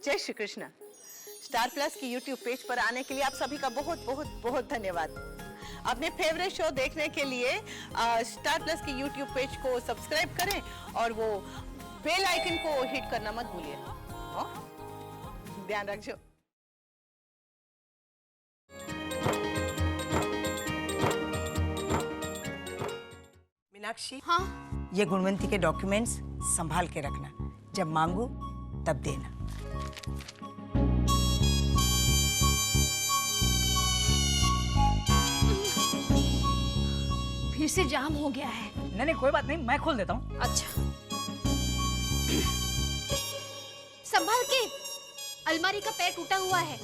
जय Shri Krishna. Star plus की YouTube page पर आने के लिए आप सभी का बहुत बहुत बहुत धन्यवाद। अपने फेवरेट शो देखने के लिए स्टार प्लस की यूट्यूब पेज को सब्सक्राइब करें और वो बेल आइकन को हिट करना मत भूलिए। ध्यान रखिए। मीनाक्षी, हाँ? ये गुणवंती के डॉक्यूमेंट्स संभाल के रखना, जब मांगू तब देना। फिर से जाम हो गया है। नहीं नहीं कोई बात नहीं, मैं खोल देता हूँ। अच्छा, संभाल के, अलमारी का पैर टूटा हुआ है।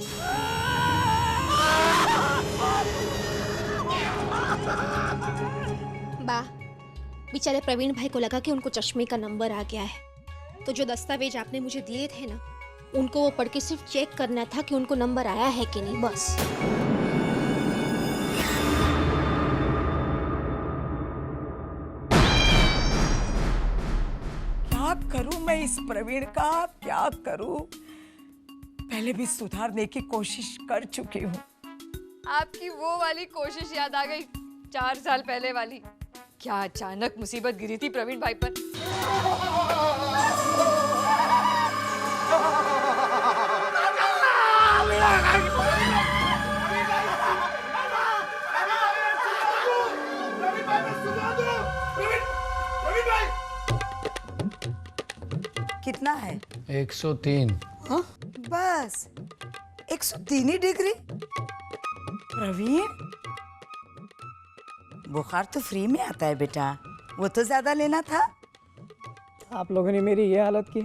बा, बेचारे प्रवीण भाई को लगा कि उनको चश्मे का नंबर आ गया है, तो जो दस्तावेज आपने मुझे दिए थे ना, उनको वो पढ़ के सिर्फ चेक करना था कि उनको नंबर आया है कि नहीं, बस। क्या करूं मैं इस प्रवीण का, क्या करूं? पहले भी सुधारने की कोशिश कर चुकी हूँ। आपकी वो वाली कोशिश याद आ गई, 4 साल पहले वाली। क्या अचानक मुसीबत गिरी थी प्रवीण भाई पर। कितना है? 103। हाँ? बस 103 ही डिग्री। प्रवीण, बुखार तो फ्री में आता है बेटा, वो तो ज्यादा लेना था। आप लोगों ने मेरी ये हालत की,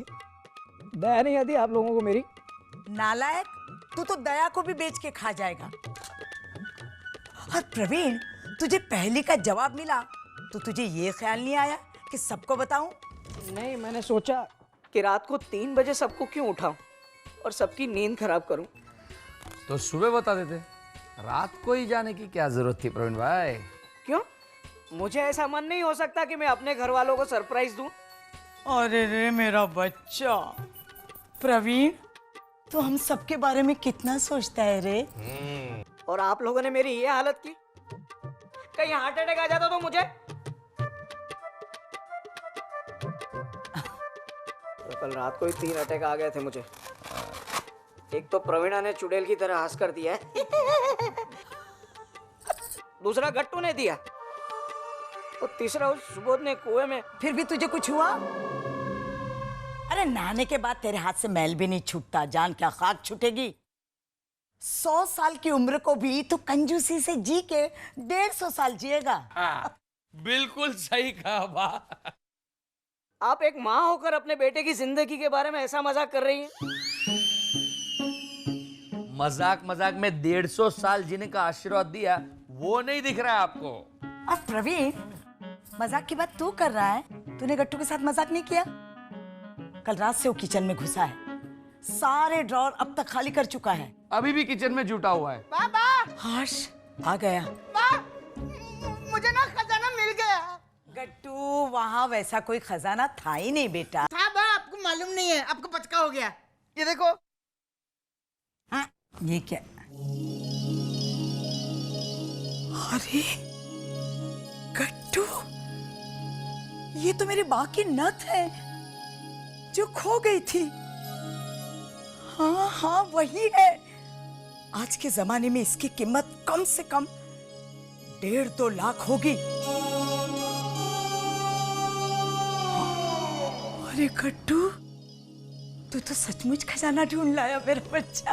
दया नहीं आती आप लोगों को मेरी? नालायक, तू तो दया को भी बेच के खा जाएगा। और प्रवीण, तुझे पहली का जवाब मिला तो तुझे ये ख्याल नहीं आया कि सबको बताऊं? नहीं, मैंने सोचा कि रात को 3 बजे सबको क्यों उठाऊं और सबकी नींद खराब करूं। तो सुबह बता देते, रात को ही जाने की क्या जरूरत थी प्रवीण भाई? क्यों? मुझे ऐसा मन नहीं हो सकता कि मैं अपने घर वालों को सरप्राइज दूं? अरे रे मेरा बच्चा प्रवीण, तो हम सबके बारे में कितना सोचता है रे। और आप लोगों ने मेरी ये हालत की, कहीं हार्ट अटैक आ जाता तो मुझे? तो कल रात को ही 3 अटैक आ गए थे मुझे। एक तो प्रवीणा ने चुड़ैल की तरह हंस कर दिया है, दूसरा गट्टू ने दिया, और तीसरा उस सुबोध ने कुएं में। फिर भी तुझे कुछ हुआ? अरे नहाने के बाद तेरे हाथ से मैल भी नहीं छूटता, जान क्या खाक छूटेगी। 100 साल की उम्र को भी तो कंजूसी से जी के 150 साल जिएगा। बिल्कुल सही कहा बा। आप एक माँ होकर अपने बेटे की जिंदगी के बारे में ऐसा मजाक कर रही हैं? मजाक मजाक में 150 साल जीने का आशीर्वाद दिया, वो नहीं दिख रहा है आपको? अब प्रवीण, मजाक की बात तू कर रहा है, तूने गट्टू के साथ मजाक नहीं किया? कल रात से वो किचन में घुसा है, सारे ड्रॉर अब तक खाली कर चुका है। अभी भी किचन में जुटा हुआ है। बाबा, हर्ष आ गया। मुझे ना खजाना मिल गया। गट्टू, वहाँ वैसा कोई खजाना था ही नहीं बेटा। था बा, आपको मालूम नहीं है, आपको पचका हो गया। ये देखो। हाँ, ये क्या? अरे गट्टू, ये तो मेरी माँ की नथ है जो खो गई थी। हाँ हाँ वही है। आज के जमाने में इसकी कीमत कम से कम 1.5-2 लाख होगी। अरे गट्टू, तू तो सचमुच खजाना ढूंढ लाया मेरा बच्चा।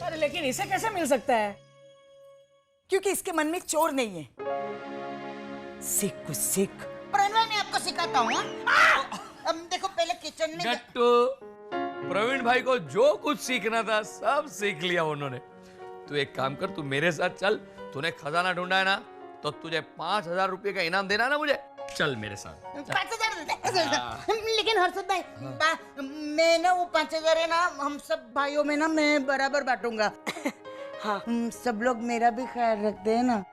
अरे लेकिन इसे कैसे मिल सकता है? क्योंकि इसके मन में चोर नहीं है। सीख कुछ सीख। मैं आपको सिखाता हूँ। अब देखो, पहले किचन में गट्टू, प्रवीण भाई को जो कुछ सीखना था सब सीख लिया उन्होंने। तू एक काम कर, तू मेरे साथ चल। तूने खजाना ढूंढा है ना, तो तुझे 5000 रुपये का इनाम देना ना मुझे। चल मेरे साथ। 5000। लेकिन हर्षद भाई, मैं ना वो 5000 है ना, हम सब भाइयों में ना मैं बराबर बांटूंगा। हाँ, सब लोग मेरा भी ख्याल रखते हैं ना।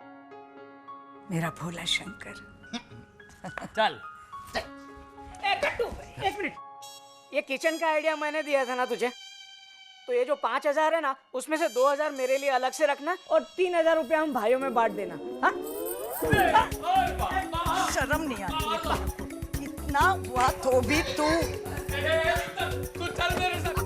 मेरा भोला शंकर। चल। गट्टू, एक मिनट। ये किचन का आइडिया मैंने दिया था ना तुझे, तो ये जो 5,000 है ना, उसमें से 2,000 मेरे लिए अलग से रखना और 3,000 रुपया हम भाइयों में बांट देना। हाँ? शर्म नहीं आती है तुमको? इतना हुआ तो भी तू तू चल मेरे साथ।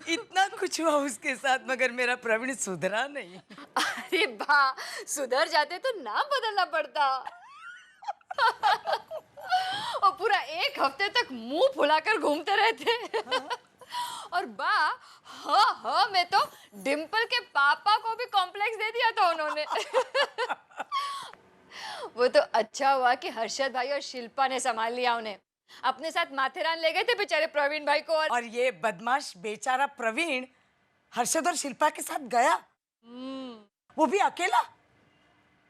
इतना कुछ हुआ उसके साथ, मगर मेरा प्रवीण सुधरा नहीं। अरे बा, सुधर जाते तो नाम बदलना पड़ता। और पूरा 1 हफ्ते तक मुंह फुलाकर घूमते रहते। और बा, हाँ मैं तो डिम्पल के पापा को भी कॉम्प्लेक्स दे दिया था उन्होंने। वो तो अच्छा हुआ कि हर्षद भाई और शिल्पा ने संभाल लिया उन्हें। अपने साथ माथेरान ले गए थे बेचारे प्रवीण भाई को। और ये बदमाश बेचारा प्रवीण हर्षद और शिल्पा के साथ गया, वो भी अकेला।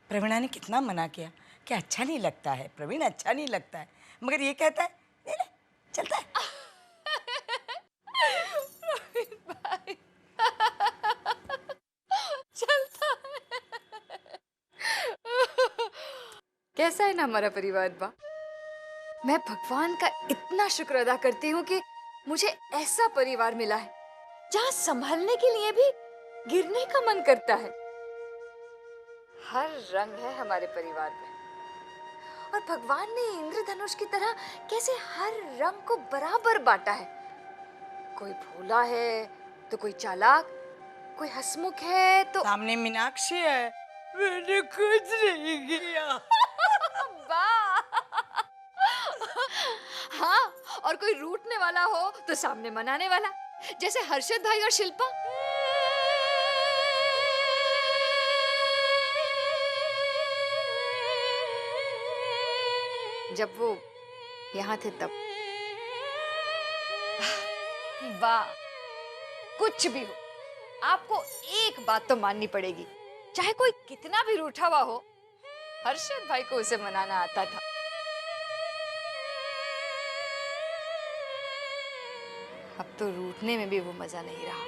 प्रवीणा ने कितना मना किया कि अच्छा नहीं लगता है प्रवीण, अच्छा नहीं लगता है, मगर ये कहता है ले ले चलता है। प्रवीण भाई चलता है। कैसा है ना हमारा परिवार बा? मैं भगवान का इतना शुक्र अदा करती हूँ कि मुझे ऐसा परिवार मिला है जहाँ संभलने के लिए भी गिरने का मन करता है। हर रंग है हमारे परिवार में, और भगवान ने इंद्रधनुष की तरह कैसे हर रंग को बराबर बांटा है। कोई भोला है तो कोई चालाक, कोई हंसमुख है तो सामने मीनाक्षी है, मैंने कुछ नहीं किया। हाँ, और कोई रूठने वाला हो तो सामने मनाने वाला, जैसे हर्षद भाई और शिल्पा। जब वो यहाँ थे तब। वाह, कुछ भी हो, आपको एक बात तो माननी पड़ेगी, चाहे कोई कितना भी रूठा हुआ हो, हर्षद भाई को उसे मनाना आता था। अब तो रूठने में भी वो मजा नहीं रहा।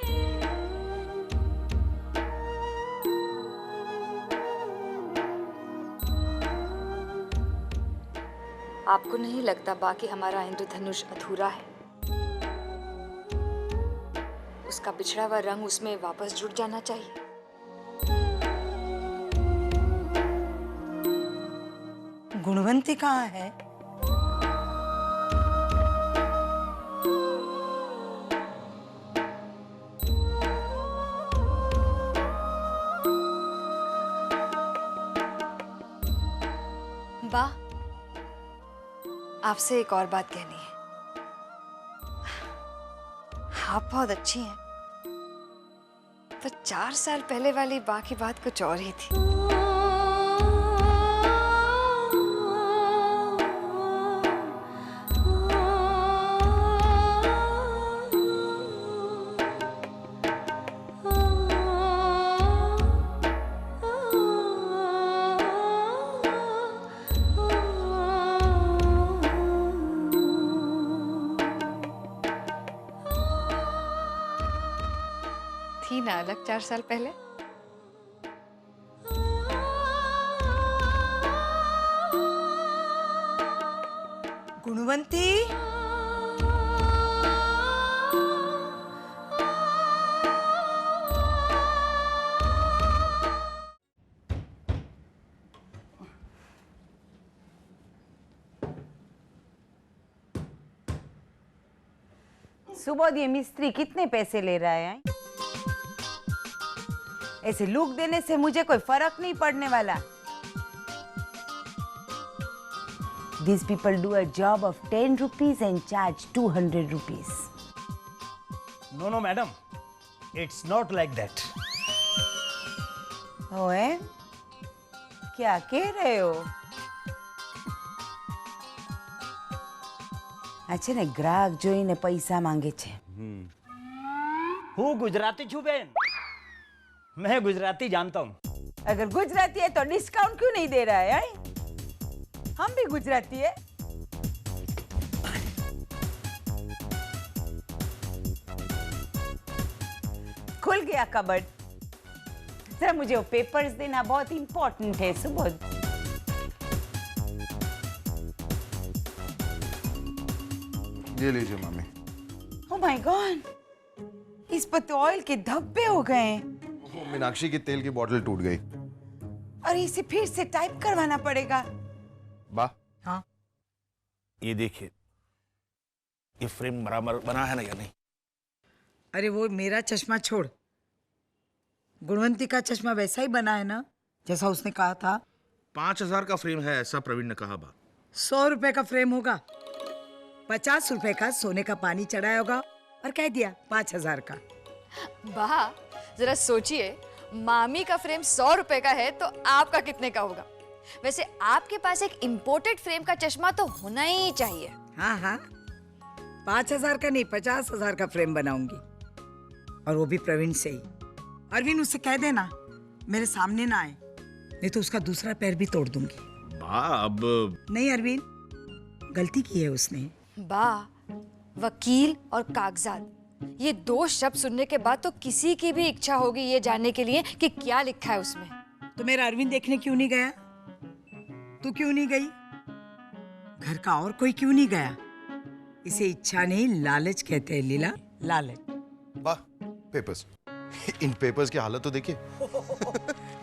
आपको नहीं लगता बाकी हमारा इंद्रधनुष अधूरा है? उसका बिछड़ा हुआ रंग उसमें वापस जुड़ जाना चाहिए। गुणवंती कहाँ है? बा, आपसे एक और बात कहनी है। आप बहुत अच्छी हैं, पर 4 साल पहले वाली बा की बात कुछ और ही थी। थी ना अलग 4 साल पहले? गुणवंती, सुबोध, ये मिस्त्री कितने पैसे ले रहा है? ऐसे लुक देने से मुझे कोई फर्क नहीं पड़ने वाला। These people do a job of 10 rupees and charge 200 rupees. No, madam. It's not like that. ओए, क्या कह रहे हो? अच्छा ने ग्राहक જોઈને પૈસા માંગે છે। હું ગુજરાતી છું બેન, मैं गुजराती जानता हूँ। अगर गुजराती है तो डिस्काउंट क्यों नहीं दे रहा है? हम भी गुजराती है। खुल गया कबर्ड। जरा मुझे वो पेपर्स देना, बहुत इंपॉर्टेंट है सुबोध। ये लीजिए मामी। ओह माय गॉड, इस पर तो ऑयल के धब्बे हो गए हैं। वो मीनाक्षी की तेल की बोतल टूट गई। और इसे फिर से टाइप करवाना पड़ेगा। बा हाँ, ये देखिए, ये फ्रेम बराबर बना है ना या नहीं? अरे वो मेरा चश्मा छोड़, गुणवंती का चश्मा वैसा ही बना है ना जैसा उसने कहा था। 5,000 का फ्रेम है ऐसा प्रवीण ने कहा। बा 100 रुपए का फ्रेम होगा, 50 रुपए का सोने का पानी चढ़ाया होगा और कह दिया 5,000 का। वाह, जरा सोचिए, मामी का फ्रेम 100 रुपए का है तो आपका कितने का होगा? वैसे आपके पास एक इम्पोर्टेड फ्रेम का चश्मा तो होना ही चाहिए। हाँ हाँ, 5,000 का नहीं 50,000 का फ्रेम बनाऊंगी, और वो भी प्रवीण से ही। अरविंद, उससे कह देना मेरे सामने ना आए, नहीं तो उसका दूसरा पैर भी तोड़ दूंगी। बा अब नहीं अरविंद, गलती की है उसने। बा, वकील और कागजात, ये 2 शब्द सुनने के बाद तो किसी की भी इच्छा होगी ये जानने के लिए कि क्या लिखा है उसमें। तो मेरा अरविंद देखने क्यों नहीं गया? तू क्यों नहीं गई? घर का और कोई क्यों नहीं गया? इसे इच्छा नहीं, लालच कहते हैं लीला, लालच। वाह, पेपर्स। इन पेपर्स की हालत तो देखिए।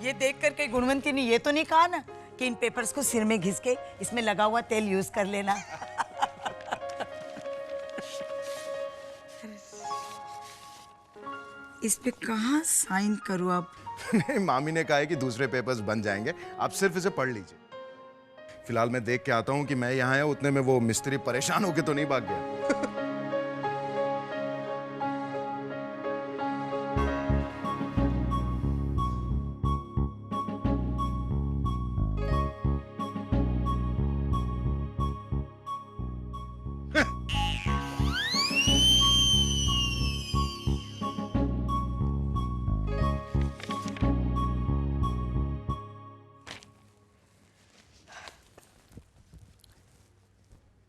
ये देख कर के गुणवंती ने ये तो नहीं कहा ना कि इन पेपर्स को सिर में घिस के इसमें लगा हुआ तेल यूज कर लेना। इस पे कहाँ साइन करूँ अब? नहीं, मामी ने कहा है कि दूसरे पेपर्स बन जाएंगे, आप सिर्फ इसे पढ़ लीजिए। फिलहाल मैं देख के आता हूँ कि मैं यहाँ आया, उतने में वो मिस्त्री परेशान होके तो नहीं भाग गया।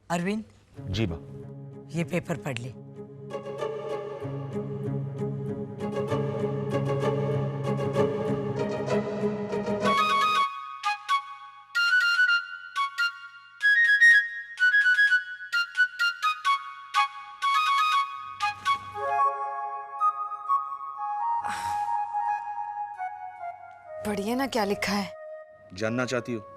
अरविंद, जी बा। ये पेपर पढ़ ले। पढ़िए ना क्या लिखा है। जानना चाहती हो?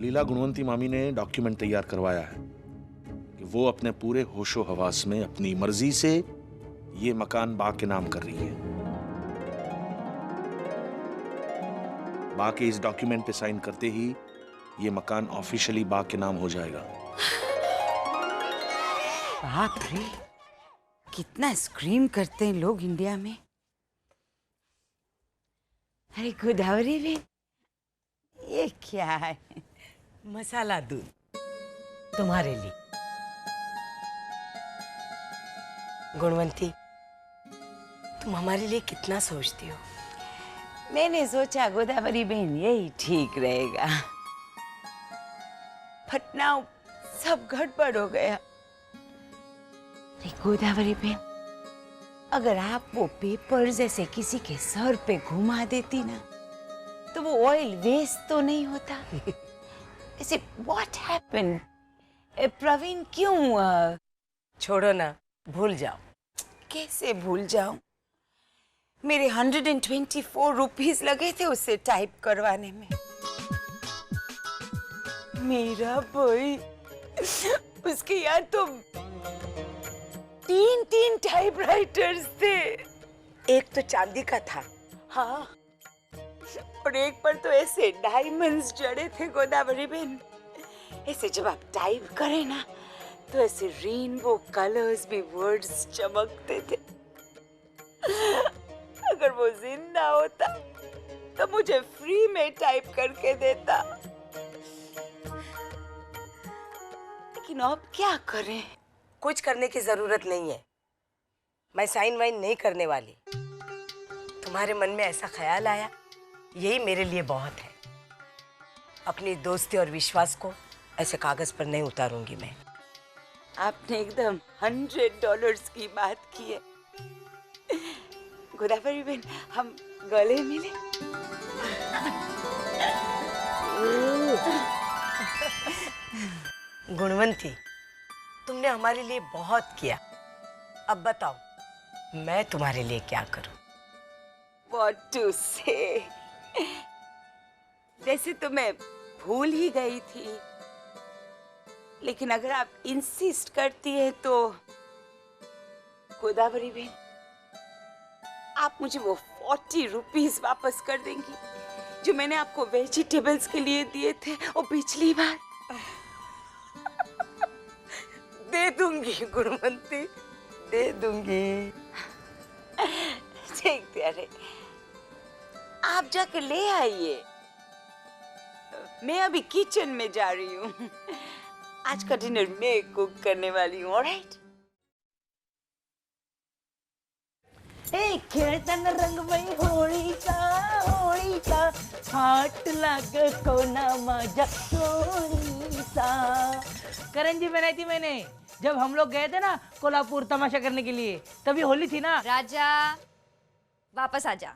लीला, गुणवंती मामी ने डॉक्यूमेंट तैयार करवाया है कि वो अपने पूरे होशो हवास में अपनी मर्जी से ये मकान बा के नाम कर रही है। बा के इस डॉक्यूमेंट पे साइन करते ही ये मकान ऑफिशियली बा के नाम हो जाएगा। बाप रे, कितना स्क्रीम करते हैं लोग इंडिया में। अरे गोदावरी बहन, ये क्या है? मसाला दूध तुम्हारे लिए। गुणवंती, तुम हमारे लिए कितना सोचती हो। मैंने सोचा गोदावरी बहन यही ठीक रहेगा, बट नाउ सब गड़बड़ हो गया। गोदावरी बहन, अगर आप वो पेपर्स ऐसे किसी के सर पे घुमा देती ना, तो वो ऑयल वेस्ट तो नहीं होता। ऐसे व्हाट हैपेंड? प्रवीण क्यों? छोड़ो ना, भूल जाओ। कैसे भूल जाऊं? मेरे 124 रुपीस लगे थे उससे टाइप करवाने में। मेरा भाई, उसके यहाँ तो 3 टाइपराइटर्स थे। एक तो चांदी का था, हाँ, और एक पर तो ऐसे डायमंड्स जड़े थे गोदावरी बहन। ऐसे जब आप टाइप करें ना, तो ऐसे रेनबो कलर्स भी वर्ड्स चमकते थे। अगर वो जिंदा होता तो मुझे फ्री में टाइप करके देता। लेकिन अब क्या करें? कुछ करने की जरूरत नहीं है। मैं साइन वाइन नहीं करने वाली। तुम्हारे मन में ऐसा ख्याल आया, यही मेरे लिए बहुत है। अपनी दोस्ती और विश्वास को ऐसे कागज पर नहीं उतारूंगी मैं। आपने एकदम $100 की बात की है। गोदावरी बहन, हम गले मिले। गुणवंती, तुमने हमारे लिए बहुत किया। अब बताओ मैं तुम्हारे लिए क्या करूं? What to say? वैसे तो मैं भूल ही गई थी, लेकिन अगर आप इंसिस्ट करती है तो गोदावरी बहन, आप मुझे वो 40 रुपीस वापस कर देंगी जो मैंने आपको वेजिटेबल्स के लिए दिए थे वो पिछली बार। दे दूंगी गुणवंती, दे दूंगी। देखते, अरे आप जाकर ले आइए, मैं अभी किचन में जा रही हूँ। आज का डिनर मैं कुक करने वाली हूँ। ऑलराइट? खेळतान रंगमय होळीचा होळीचा हाट लाग कोना माझ्या होळीचा। करण जी बनाई थी मैंने, जब हम लोग गए थे ना कोल्हापुर तमाशा करने के लिए, तभी होली थी ना। राजा वापस आ जा।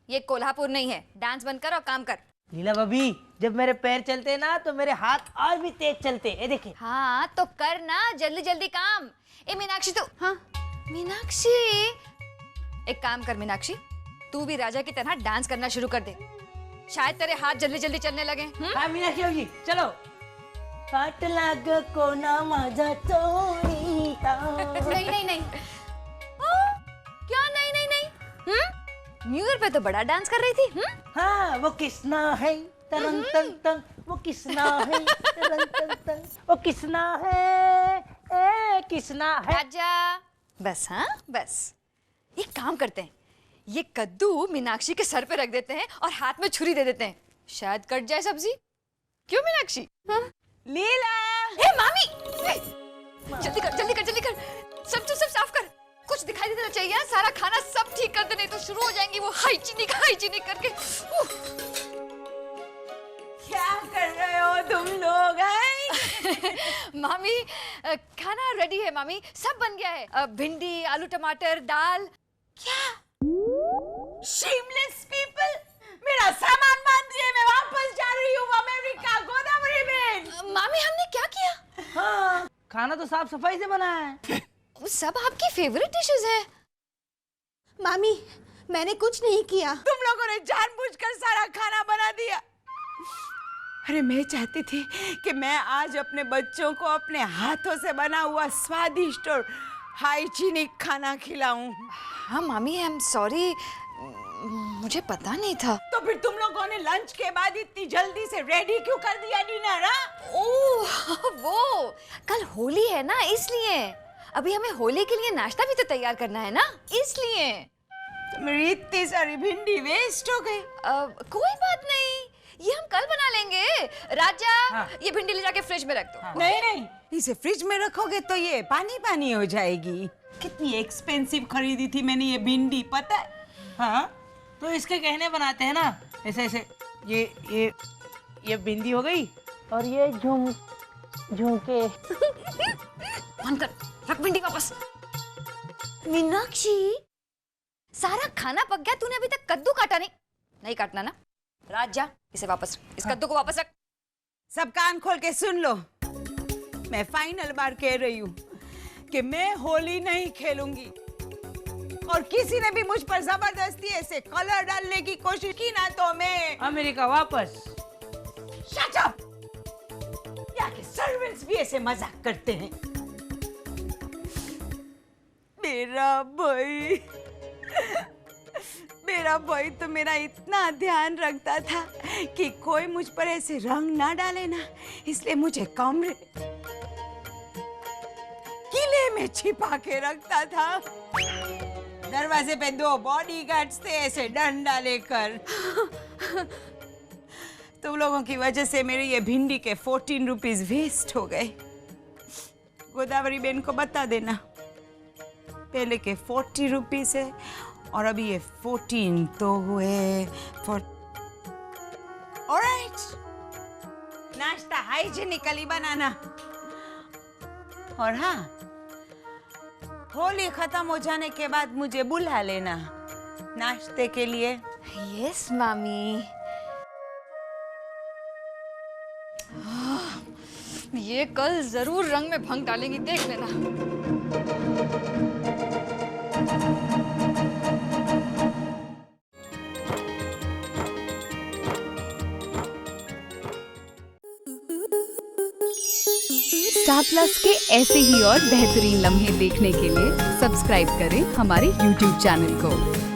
ये कोल्हापुर नहीं है। डांस बंद कर और काम कर। लीला भाभी, जब मेरे पैर चलते ना तो मेरे हाथ और भी तेज चलते। ये देखिए। हाँ तो कर ना, जल्दी जल्दी काम। ए मीनाक्षी तो, हाँ मीनाक्षी, एक काम कर मीनाक्षी, तू भी राजा की तरह डांस करना शुरू कर दे, शायद तेरे हाथ जल्दी जल्दी चलने लगे। हाँ मीनाक्षी जी चलो। हाट लाग कोना माझा चोळीचा। नहीं नहीं नहीं। क्या नहीं नहीं नहीं? न्यू ईयर पे तो बड़ा डांस कर रही थी। हाँ वो किसना है तरंग तंग तंग, वो किसना है तरंग तंग तंग, वो किसना है, ए किसना है। राजा बस, हाँ बस। एक काम करते हैं, ये कद्दू मीनाक्षी के सर पे रख देते हैं और हाथ में छुरी दे देते हैं, शायद कट जाए सब्जी। क्यों मीनाक्षी? लीला! ए मामी! जल्दी कर जल्दी कर जल्दी कर, सब साफ कर, कुछ दिखाई देना चाहिए। सारा खाना सब ठीक कर दे, नहीं तो शुरू हो जाएंगी वो हाइजीनिक करके। क्या कर रहे हो तुम लोग? मामी खाना रेडी है मामी, सब बन गया है। भिंडी, आलू, टमाटर, दाल। क्या? Shameless people! मेरा सामान बांध दिए, मैं वापस जा रही हूँ अमेरिका। गोदावरी बहन! मामी हमने क्या किया? हाँ खाना तो साफ सफाई से बना है। सब आपकी फेवरेट डिशेस है। मामी मैंने कुछ नहीं किया। तुम लोगों ने जानबूझकर सारा खाना बना दिया। अरे मैं चाहती थी कि मैं आज अपने बच्चों को अपने हाथों से बना हुआ स्वादिष्ट और हाइजीनिक खाना खिलाऊं। हाँ मामी आई एम सॉरी, मुझे पता नहीं था। तो फिर तुम लोगों ने लंच के बाद इतनी जल्दी से रेडी क्यों कर दिया डिनर? ओह वो कल होली है ना, इसलिए। अभी हमें होली के लिए नाश्ता भी तो तैयार करना है ना, इसलिए। तो मेरी इतनी सारी भिंडी वेस्ट हो गई। कोई बात नहीं, ये हम कल बना लेंगे। राजा हाँ। ये भिंडी ले जाके फ्रिज में रख दो। हाँ। नहीं, इसे फ्रिज में रखोगे तो ये पानी पानी हो जाएगी। कितनी एक्सपेंसिव खरीदी थी मैंने ये भिंडी, पता है? हाँ तो इसके गहने बनाते हैं ना, ऐसे ऐसे। ये बिंदी हो गई और ये झुमके। बंद कर, रख भिंडी वापस। मीनाक्षी सारा खाना पक गया, तूने अभी तक कद्दू काटा नहीं काटना ना। राजा इसे वापस, इस कद्दू को वापस रख। सब कान खोल के सुन लो, मैं फाइनल बार कह रही हूँ कि मैं होली नहीं खेलूंगी, और किसी ने भी मुझ पर जबरदस्ती ऐसे कलर डालने की कोशिश की ना तो मैं अमेरिका वापस। Shut up! यहाँ के सर्वेंट्स भी ऐसे मजाक करते हैं। मेरा भाई तो मेरा इतना ध्यान रखता था कि कोई मुझ पर ऐसे रंग ना डाले ना, इसलिए मुझे कमरे किले में छिपा के रखता था। दरवाजे पे 2 बॉडीगार्ड्स थे ऐसे डंडा लेकर। तुम लोगों की वजह से मेरी ये भिंडी के 14 रुपीस वेस्ट हो गए। गोदावरी बहन को बता देना, पहले के 40 रुपीस है और अभी ये 14 तो हुए। ऑलराइट, नाश्ता हाइजीनिकली बनाना। और हाँ, होली खत्म हो जाने के बाद मुझे बुला लेना नाश्ते के लिए। यस मामी। ये कल जरूर रंग में भंग डालेंगी, देख लेना। स्टार प्लस के ऐसे ही और बेहतरीन लम्हे देखने के लिए सब्सक्राइब करें हमारे YouTube चैनल को।